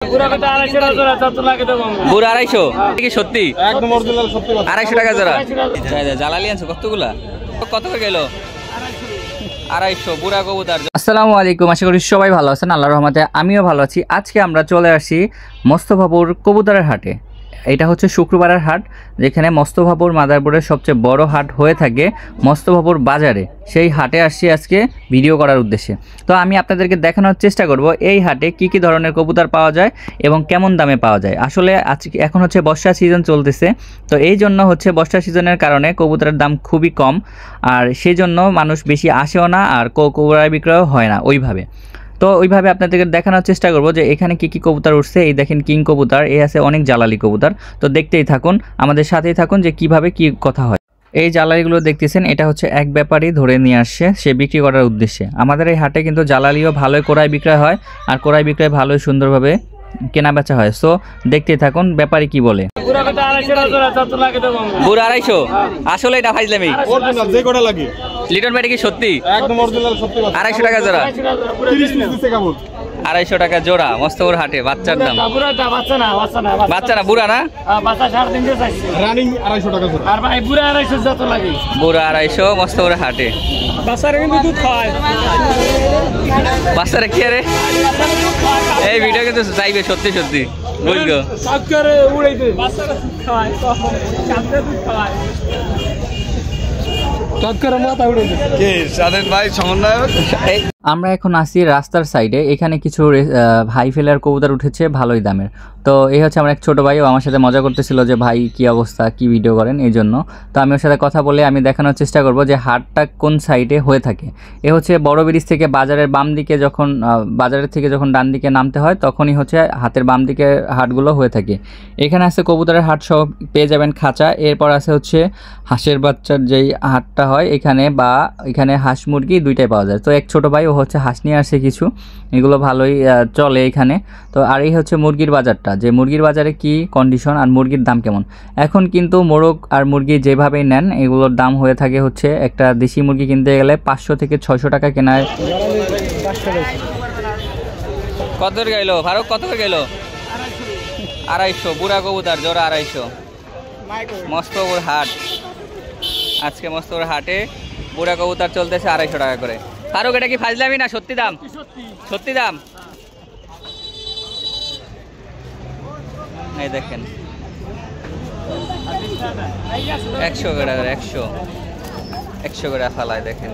বুড়া 250 কি সত্যি? একদম অরিজিনাল সত্যি কথা। 250 টাকা জোড়া। জ্বালালি আনছো কতগুলা? কত করে গেল? 250 বুড়া কবুতর। আসসালামু আলাইকুম, আশা করি সবাই ভালো আছেন। আল্লাহর রহমতে আমিও ভালো আছি। আজকে আমরা চলে আসি মোস্তফাপুর কবুতরের হাটে। এটা হচ্ছে শুক্রবারের হাট, যেখানে মোস্তফাপুর মাদারপুরের সবচেয়ে বড় হাট হয়ে থাকে মোস্তফাপুর বাজারে। সেই হাটে আসছি আজকে ভিডিও করার উদ্দেশ্যে। তো আমি আপনাদেরকে দেখানোর চেষ্টা করব এই হাটে কি কি ধরনের কবুতর পাওয়া যায় এবং কেমন দামে পাওয়া যায়। আসলে আজকে এখন হচ্ছে বর্ষা সিজন চলতেছে, তো এই জন্য হচ্ছে বর্ষা সিজনের কারণে কবুতরের দাম খুবই কম, আর সেই জন্য মানুষ বেশি আসেও না, আর ক্রয় বিক্রয় হয় না ওইভাবে। তো ওইভাবে আপনাদেরকে দেখানোর চেষ্টা করব যে এখানে কি কি কবুতর উঠছে। এই দেখেন কিং কবুতর, এই আছে অনেক জালালি কবুতর। তো দেখতেই থাকুন, আমাদের সাথেই থাকুন যে কিভাবে কি কথা হয়। এই জালালিগুলো দেখতেছেন, এটা হচ্ছে এক ব্যাপারী ধরে নিয়ে আসছে সে বিক্রি করার উদ্দেশ্যে। আমাদের এই হাটে কিন্তু জালালিও ভালোই ক্রয় বিক্রয় হয়, আর ক্রয় বিক্রয় ভালোই সুন্দরভাবে কেনা বেচা হয়। সো দেখতেই থাকুন ব্যাপারী কি বলে। বুড়া 250 আসলে এটা ফাইজলামি। অরিজিনাল যে কোটা লাগে লিটন ভাই কি সত্যি? একদম অরিজিনাল সত্যি কথা। 250 টাকা জোড়া। 30 পিস দিছে কেমন? 250 টাকা জোড়া মোস্তফাপুর হাটে। বাচ্চার দাম বাচ্চা না, বুড়া না, রানিং 250 টাকা জোড়া। আর ভাই বুড়া 250 যত লাগে। বুড়া 250 মোস্তফাপুর হাটে। বাচ্চারা কিন্তু দুধ খায়। বাচ্চারা কি আরে এই ভিডিও কিন্তু চাইবে সত্যি সত্যি বুঝলো। সাতকারে উড়াইতে বাচ্চারা দুধ খায়, কাঁদতে দুধ খায়। আমরা এখন আসি রাস্তার সাইডে। এখানে কিছু হাই ফেলার কবুতর উঠেছে ভালোই দামের। তো এই হচ্ছে আমার এক ছোটো ভাই, ও আমার সাথে মজা করতেছিল যে ভাই কি অবস্থা, কি ভিডিও করেন, এই জন্য। তো আমি ওর সাথে কথা বলে আমি দেখানোর চেষ্টা করব যে হাটটা কোন সাইডে হয়ে থাকে। এ হচ্ছে বড় ব্রিজ থেকে বাজারের বাম দিকে, যখন বাজারের থেকে যখন ডান দিকে নামতে হয় তখনই হচ্ছে হাতের বাম দিকে হাটগুলো হয়ে থাকে। এখানে আছে কবুতরের হাট সব পেয়ে যাবেন খাঁচা। এরপর আছে হচ্ছে হাঁসের বাচ্চার যেই হাটটা হয় এখানে, বা এখানে হাঁস মুরগি দুইটাই পাওয়া যায়। তো এক ছোটো ভাই ও হচ্ছে হাঁস নিয়ে আসছে কিছু, এগুলো ভালোই চলে এখানে। তো আর এই হচ্ছে মুরগির বাজারটা, যে মুরগির বাজারে কি কন্ডিশন আর মুরগির দাম কেমন। এখন কিন্তু মোরগ আর মুরগি যেভাবেই নেন এগুলোর দাম হয়ে থাকে হচ্ছে একটা দেশি মুরগি কিনতে গেলে 500 থেকে 600 টাকা কেনায়। কত করে গেল ফারুক? কত করে গেল? 250 বুড়া কবুতর জোড়া 250 মোস্তফাপুর হাট। আজকে মোস্তফাপুর হাটে বুড়া কবুতর চলতেছে 250 টাকা করে। ফারুক এটা কি ফাজলামি না সত্যি দাম? সত্যি দাম। এই দেখেন 100 করে, 100 করে ফালায় দেখেন।